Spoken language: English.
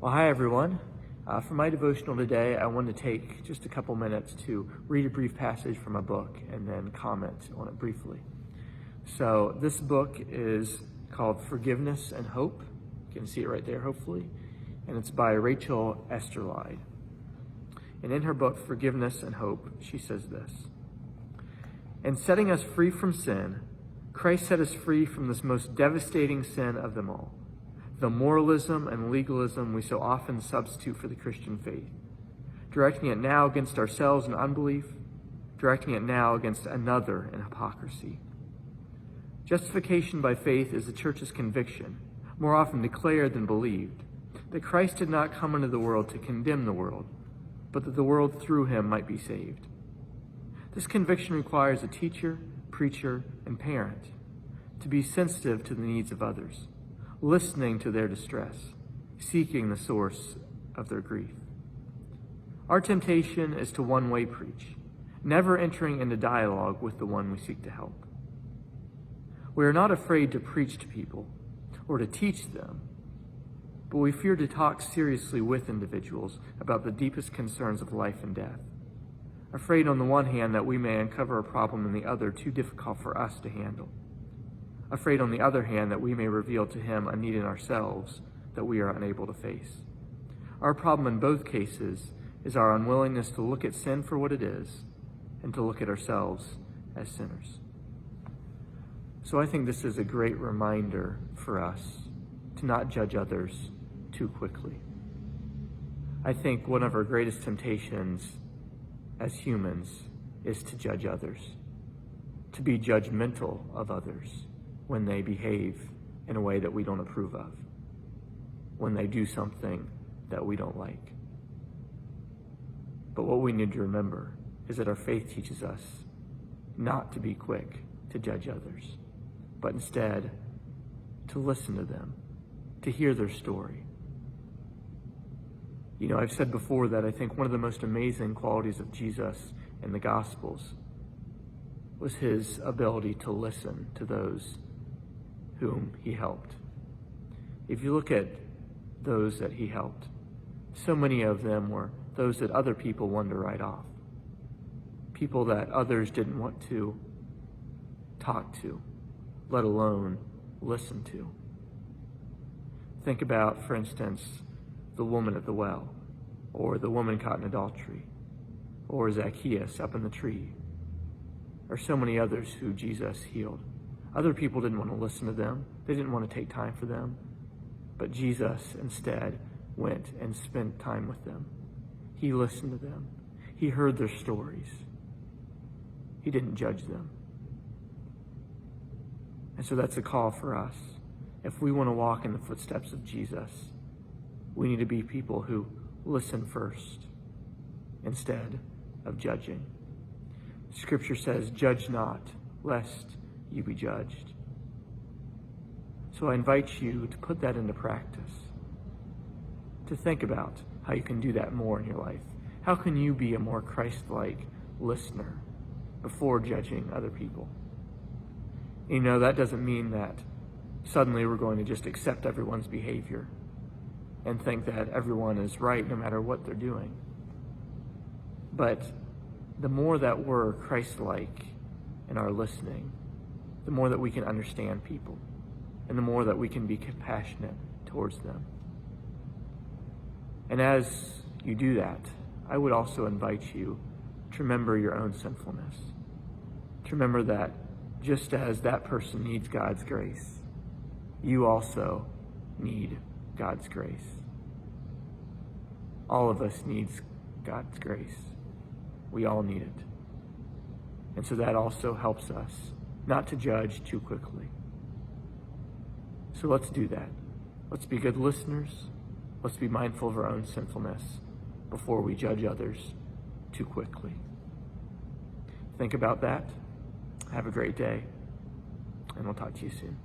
Well, hi everyone. For my devotional today, I want to take just a couple minutes to read a brief passage from a book and then comment on it briefly. So this book is called Forgiveness and Hope. You can see it right there, hopefully. And it's by Rachel Esterlide. And in her book, Forgiveness and Hope, she says this: "In setting us free from sin, Christ set us free from this most devastating sin of them all, the moralism and legalism we so often substitute for the Christian faith, directing it now against ourselves in unbelief, directing it now against another in hypocrisy. Justification by faith is the church's conviction, more often declared than believed, that Christ did not come into the world to condemn the world, but that the world through him might be saved. This conviction requires a teacher, preacher, and parent to be sensitive to the needs of others, listening to their distress, seeking the source of their grief. Our temptation is to one-way preach, never entering into dialogue with the one we seek to help. We are not afraid to preach to people or to teach them, but we fear to talk seriously with individuals about the deepest concerns of life and death, afraid on the one hand that we may uncover a problem in the other too difficult for us to handle, afraid on the other hand that we may reveal to him a need in ourselves that we are unable to face. Our problem in both cases is our unwillingness to look at sin for what it is and to look at ourselves as sinners." So I think this is a great reminder for us to not judge others too quickly. I think one of our greatest temptations as humans is to judge others, to be judgmental of others when they behave in a way that we don't approve of, when they do something that we don't like. But what we need to remember is that our faith teaches us not to be quick to judge others, but instead to listen to them, to hear their story. You know, I've said before that I think one of the most amazing qualities of Jesus in the Gospels was his ability to listen to those whom he helped. If you look at those that he helped, so many of them were those that other people wanted to write off, people that others didn't want to talk to, let alone listen to. Think about, for instance, the woman at the well, or the woman caught in adultery, or Zacchaeus up in the tree, or so many others who Jesus healed. Other people didn't want to listen to them. They didn't want to take time for them. But Jesus instead went and spent time with them. He listened to them. He heard their stories. He didn't judge them. And so that's a call for us. If we want to walk in the footsteps of Jesus, we need to be people who listen first instead of judging. Scripture says, "Judge not, lest you be judged." So I invite you to put that into practice, to think about how you can do that more in your life. How can you be a more Christ-like listener before judging other people? You know, that doesn't mean that suddenly we're going to just accept everyone's behavior and think that everyone is right no matter what they're doing. But the more that we're Christ-like in our listening, the more that we can understand people, and the more that we can be compassionate towards them. And as you do that, I would also invite you to remember your own sinfulness, to remember that just as that person needs God's grace, you also need God's grace. All of us needs God's grace. We all need it. And so that also helps us not to judge too quickly. So let's do that. Let's be good listeners. Let's be mindful of our own sinfulness before we judge others too quickly. Think about that. Have a great day, and we'll talk to you soon.